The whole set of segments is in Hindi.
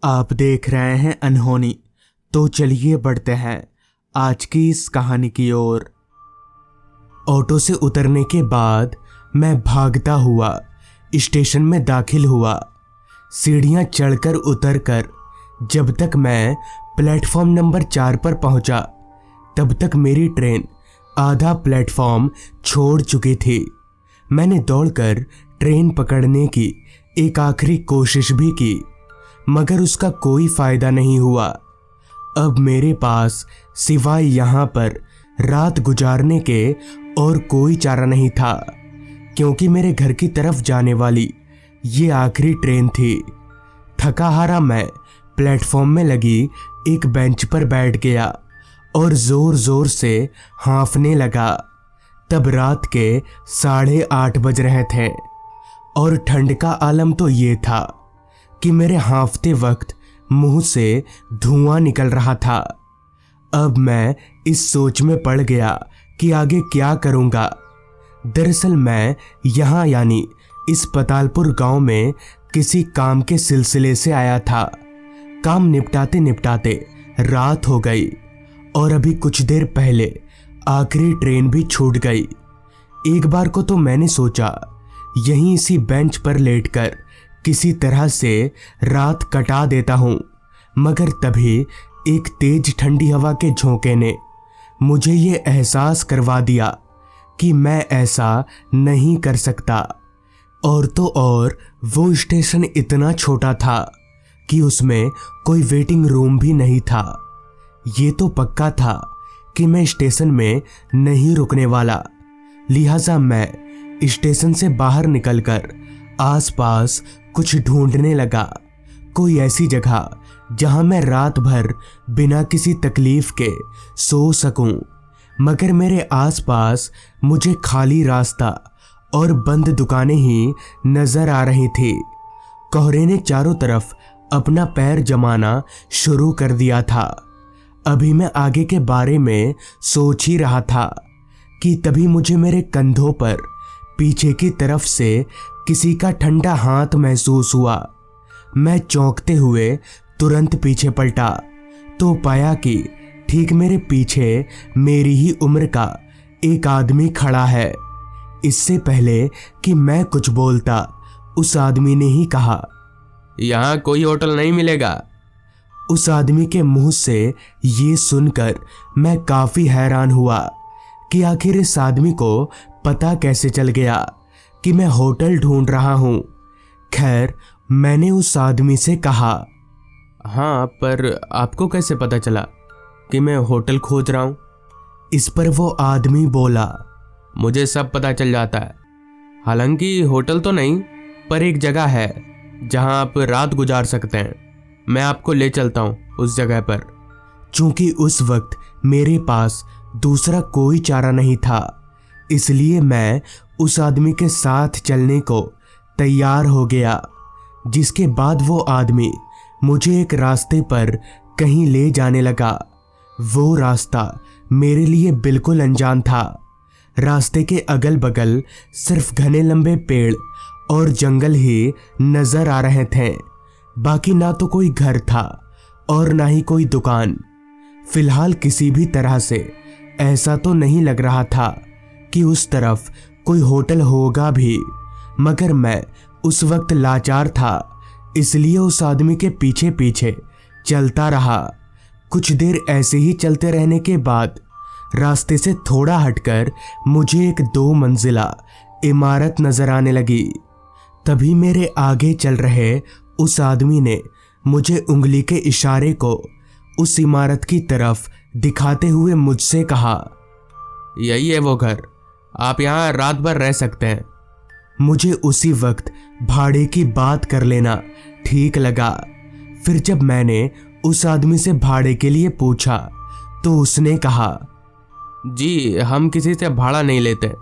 आप देख रहे हैं अनहोनी। तो चलिए बढ़ते हैं आज की इस कहानी की ओर। ऑटो से उतरने के बाद मैं भागता हुआ स्टेशन में दाखिल हुआ। सीढ़ियां चढ़कर उतरकर जब तक मैं प्लेटफॉर्म नंबर 4 पर पहुंचा, तब तक मेरी ट्रेन आधा प्लेटफॉर्म छोड़ चुकी थी। मैंने दौड़कर ट्रेन पकड़ने की एक आखिरी कोशिश भी की, मगर उसका कोई फायदा नहीं हुआ। अब मेरे पास सिवाय यहाँ पर रात गुजारने के और कोई चारा नहीं था, क्योंकि मेरे घर की तरफ जाने वाली ये आखिरी ट्रेन थी। थका हारा मैं प्लेटफॉर्म में लगी एक बेंच पर बैठ गया और जोर जोर से हाँफने लगा। तब रात के 8:30 बज रहे थे और ठंड का आलम तो ये था कि मेरे हाँफते वक्त मुंह से धुआं निकल रहा था। अब मैं इस सोच में पड़ गया कि आगे क्या करूंगा। दरअसल मैं यहाँ यानी इस पतालपुर गांव में किसी काम के सिलसिले से आया था। काम निपटाते निपटाते रात हो गई और अभी कुछ देर पहले आखिरी ट्रेन भी छूट गई। एक बार को तो मैंने सोचा यहीं इसी बेंच पर लेटकर किसी तरह से रात कटा देता हूं, मगर तभी एक तेज ठंडी हवा के झोंके ने मुझे ये एहसास करवा दिया कि मैं ऐसा नहीं कर सकता। और तो और वो स्टेशन इतना छोटा था कि उसमें कोई वेटिंग रूम भी नहीं था। ये तो पक्का था कि मैं स्टेशन में नहीं रुकने वाला। लिहाजा मैं स्टेशन से बाहर निकलकर आसपास कुछ ढूंढने लगा, कोई ऐसी जगह जहां मैं रात भर बिना किसी तकलीफ के सो सकूं। मगर मेरे आसपास मुझे खाली रास्ता और बंद दुकानें ही नजर आ रही थी। कोहरे ने चारों तरफ अपना पैर जमाना शुरू कर दिया था। अभी मैं आगे के बारे में सोच ही रहा था कि तभी मुझे मेरे कंधों पर पीछे की तरफ से किसी का ठंडा हाथ महसूस हुआ। मैं चौंकते हुए तुरंत पीछे पलटा तो पाया कि ठीक मेरे पीछे मेरी ही उम्र का एक आदमी खड़ा है। इससे पहले कि मैं कुछ बोलता, उस आदमी ने ही कहा, यहाँ कोई होटल नहीं मिलेगा। उस आदमी के मुंह से ये सुनकर मैं काफी हैरान हुआ कि आखिर इस आदमी को पता कैसे चल गया कि मैं होटल ढूंढ रहा हूं। खैर, मैंने उस आदमी से कहा, हाँ, पर आपको कैसे पता चला कि मैं होटल खोज रहा हूँ? इस पर वो आदमी बोला, मुझे सब पता चल जाता है। हालांकि होटल तो नहीं, पर एक जगह है जहां आप रात गुजार सकते हैं। मैं आपको ले चलता हूं उस जगह पर। चूंकि उस वक्त मेरे पास दूसरा कोई चारा नहीं था, इसलिए मैं उस आदमी के साथ चलने को तैयार हो गया। जिसके बाद वो आदमी मुझे एक रास्ते पर कहीं ले जाने लगा। वो रास्ता मेरे लिए बिल्कुल अनजान था। रास्ते के अगल बगल सिर्फ घने लंबे पेड़ और जंगल ही नजर आ रहे थे। बाकी ना तो कोई घर था और ना ही कोई दुकान। फिलहाल किसी भी तरह से ऐसा तो नहीं लग रहा था कि उस तरफ कोई होटल होगा भी, मगर मैं उस वक्त लाचार था, इसलिए उस आदमी के पीछे पीछे चलता रहा। कुछ देर ऐसे ही चलते रहने के बाद रास्ते से थोड़ा हटकर मुझे एक 2 मंजिला इमारत नजर आने लगी। तभी मेरे आगे चल रहे उस आदमी ने मुझे उंगली के इशारे को उस इमारत की तरफ दिखाते हुए मुझसे कहा, यही है वो घर, आप यहाँ रात भर रह सकते हैं। मुझे उसी वक्त भाड़े की बात कर लेना ठीक लगा। फिर जब मैंने उस आदमी से भाड़े के लिए पूछा तो उसने कहा, जी, हम किसी से भाड़ा नहीं लेते,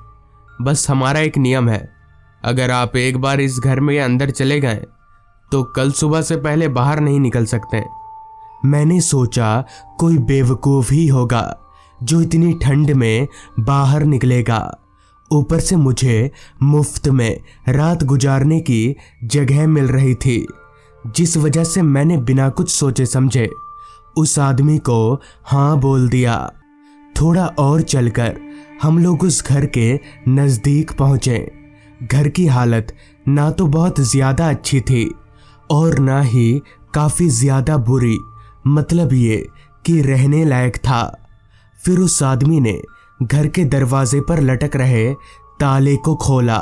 बस हमारा एक नियम है, अगर आप एक बार इस घर में अंदर चले गए तो कल सुबह से पहले बाहर नहीं निकल सकते। मैंने सोचा कोई बेवकूफ ही होगा जो इतनी ठंड में बाहर निकलेगा। ऊपर से मुझे मुफ्त में रात गुजारने की जगह मिल रही थी। जिस वजह से मैंने बिना कुछ सोचे समझे उस आदमी को हाँ बोल दिया। थोड़ा और चलकर हम लोग उस घर के नज़दीक पहुंचे। घर की हालत ना तो बहुत ज़्यादा अच्छी थी और ना ही काफ़ी ज़्यादा बुरी, मतलब ये कि रहने लायक था। फिर उस आदमी ने घर के दरवाजे पर लटक रहे ताले को खोला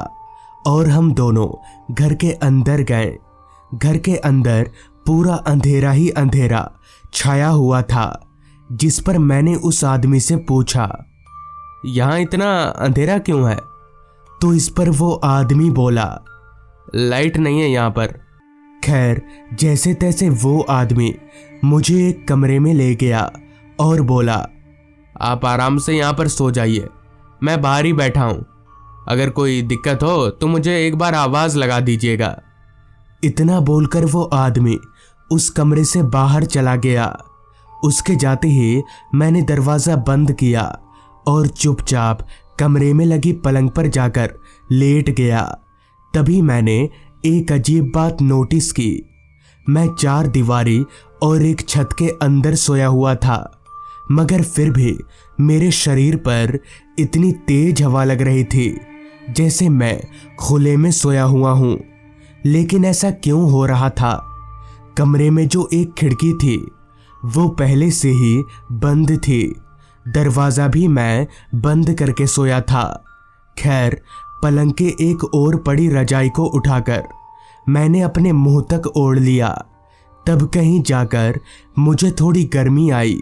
और हम दोनों घर के अंदर गए। घर के अंदर पूरा अंधेरा ही अंधेरा छाया हुआ था, जिस पर मैंने उस आदमी से पूछा, यहाँ इतना अंधेरा क्यों है? तो इस पर वो आदमी बोला, लाइट नहीं है यहाँ पर। खैर, जैसे तैसे वो आदमी मुझे एक कमरे में ले गया और बोला, आप आराम से यहाँ पर सो जाइए, मैं बाहर ही बैठा हूँ। अगर कोई दिक्कत हो तो मुझे एक बार आवाज़ लगा दीजिएगा। इतना बोलकर वो आदमी उस कमरे से बाहर चला गया। उसके जाते ही मैंने दरवाज़ा बंद किया और चुपचाप कमरे में लगी पलंग पर जाकर लेट गया। तभी मैंने एक अजीब बात नोटिस की। मैं 4 दीवारी और एक छत के अंदर सोया हुआ था, मगर फिर भी मेरे शरीर पर इतनी तेज हवा लग रही थी जैसे मैं खुले में सोया हुआ हूँ। लेकिन ऐसा क्यों हो रहा था? कमरे में जो एक खिड़की थी वो पहले से ही बंद थी। दरवाज़ा भी मैं बंद करके सोया था। खैर, पलंग के एक ओर पड़ी रजाई को उठाकर मैंने अपने मुंह तक ओढ़ लिया। तब कहीं जाकर मुझे थोड़ी गर्मी आई,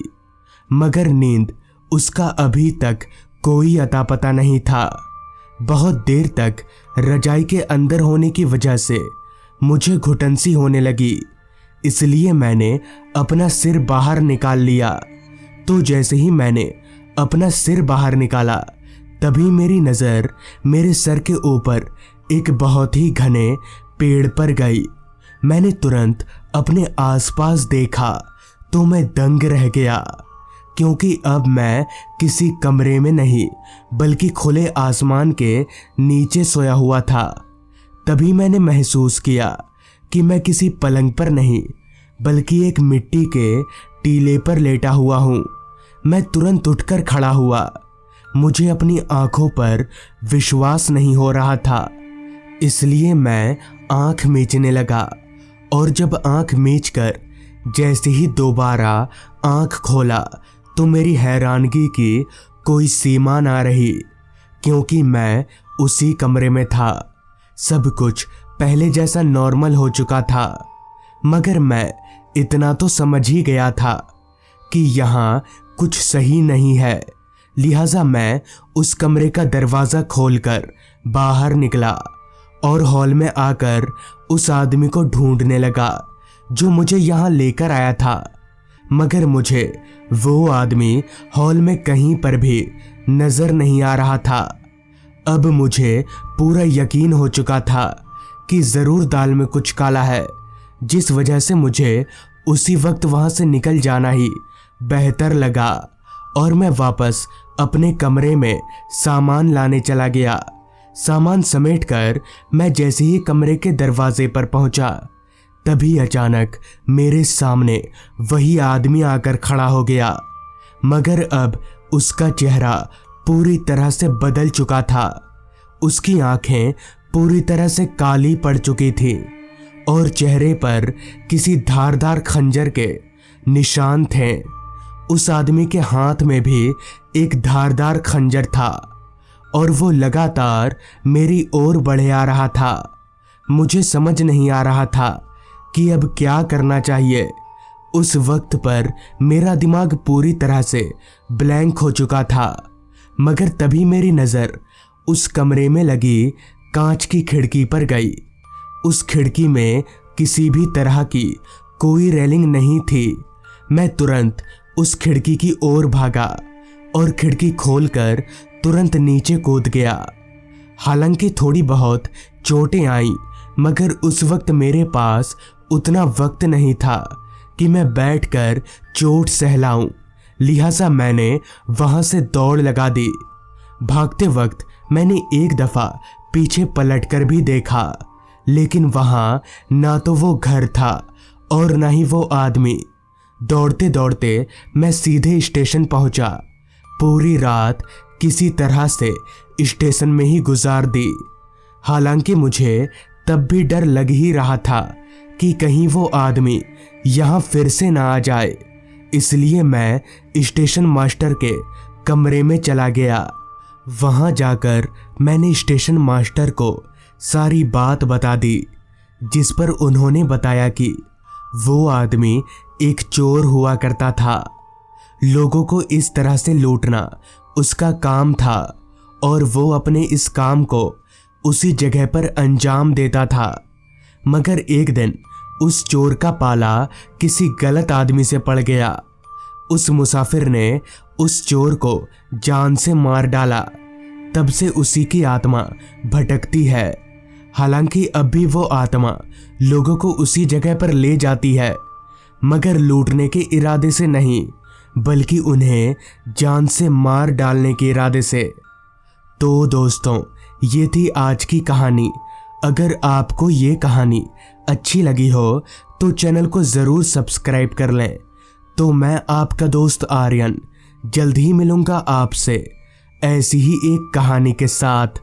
मगर नींद उसका अभी तक कोई अता पता नहीं था। बहुत देर तक रजाई के अंदर होने की वजह से मुझे घुटन सी होने लगी, इसलिए मैंने अपना सिर बाहर निकाल लिया। तो जैसे ही मैंने अपना सिर बाहर निकाला, तभी मेरी नज़र मेरे सर के ऊपर एक बहुत ही घने पेड़ पर गई। मैंने तुरंत अपने आसपास देखा तो मैं दंग रह गया, क्योंकि अब मैं किसी कमरे में नहीं बल्कि खुले आसमान के नीचे सोया हुआ था। तभी मैंने महसूस किया कि मैं किसी पलंग पर नहीं बल्कि एक मिट्टी के टीले पर लेटा हुआ हूँ। मैं तुरंत उठकर खड़ा हुआ। मुझे अपनी आंखों पर विश्वास नहीं हो रहा था, इसलिए मैं आंख मीचने लगा। और जब आंख मीचकर जैसे ही दोबारा आंख खोला तो मेरी हैरानगी की कोई सीमा ना रही, क्योंकि मैं उसी कमरे में था। सब कुछ पहले जैसा नॉर्मल हो चुका था, मगर मैं इतना तो समझ ही गया था कि यहाँ कुछ सही नहीं है। लिहाजा मैं उस कमरे का दरवाज़ा खोलकर बाहर निकला और हॉल में आकर उस आदमी को ढूंढने लगा जो मुझे यहाँ लेकर आया था, मगर मुझे वो आदमी हॉल में कहीं पर भी नज़र नहीं आ रहा था। अब मुझे पूरा यकीन हो चुका था कि ज़रूर दाल में कुछ काला है, जिस वजह से मुझे उसी वक्त वहाँ से निकल जाना ही बेहतर लगा और मैं वापस अपने कमरे में सामान लाने चला गया। सामान समेटकर मैं जैसे ही कमरे के दरवाजे पर पहुंचा, तभी अचानक मेरे सामने वही आदमी आकर खड़ा हो गया, मगर अब उसका चेहरा पूरी तरह से बदल चुका था। उसकी आंखें पूरी तरह से काली पड़ चुकी थी और चेहरे पर किसी धारदार खंजर के निशान थे। उस आदमी के हाथ में भी एक धारदार खंजर था और वो लगातार मेरी ओर बढ़े आ रहा था। मुझे समझ नहीं आ रहा था कि अब क्या करना चाहिए। उस वक्त पर मेरा दिमाग पूरी तरह से ब्लैंक हो चुका था, मगर तभी मेरी नज़र उस कमरे में लगी कांच की खिड़की पर गई। उस खिड़की में किसी भी तरह की कोई रेलिंग नहीं थी। मैं तुरंत उस खिड़की की ओर भागा और खिड़की खोलकर तुरंत नीचे कूद गया। हालांकि थोड़ी बहुत चोटें आईं, मगर उस वक्त मेरे पास उतना वक्त नहीं था कि मैं बैठकर चोट सहलाऊं। लिहाजा मैंने वहां से दौड़ लगा दी। भागते वक्त मैंने एक दफ़ा पीछे पलटकर भी देखा, लेकिन वहां ना तो वो घर था और ना ही वो आदमी। दौड़ते दौड़ते मैं सीधे स्टेशन पहुंचा। पूरी रात किसी तरह से स्टेशन में ही गुजार दी। हालांकि मुझे तब भी डर लग ही रहा था कि कहीं वो आदमी यहाँ फिर से ना आ जाए। इसलिए मैं स्टेशन मास्टर के कमरे में चला गया। वहां जाकर मैंने स्टेशन मास्टर को सारी बात बता दी, जिस पर उन्होंने बताया कि वो आदमी एक चोर हुआ करता था। लोगों को इस तरह से लूटना उसका काम था और वो अपने इस काम को उसी जगह पर अंजाम देता था। मगर एक दिन उस चोर का पाला किसी गलत आदमी से पड़ गया। उस मुसाफिर ने उस चोर को जान से मार डाला। तब से उसी की आत्मा भटकती है। हालांकि अब भी वो आत्मा लोगों को उसी जगह पर ले जाती है, मगर लूटने के इरादे से नहीं, बल्कि उन्हें जान से मार डालने के इरादे से। तो दोस्तों, ये थी आज की कहानी। अगर आपको ये कहानी अच्छी लगी हो तो चैनल को ज़रूर सब्सक्राइब कर लें। तो मैं आपका दोस्त आर्यन जल्द ही मिलूंगा आपसे ऐसी ही एक कहानी के साथ।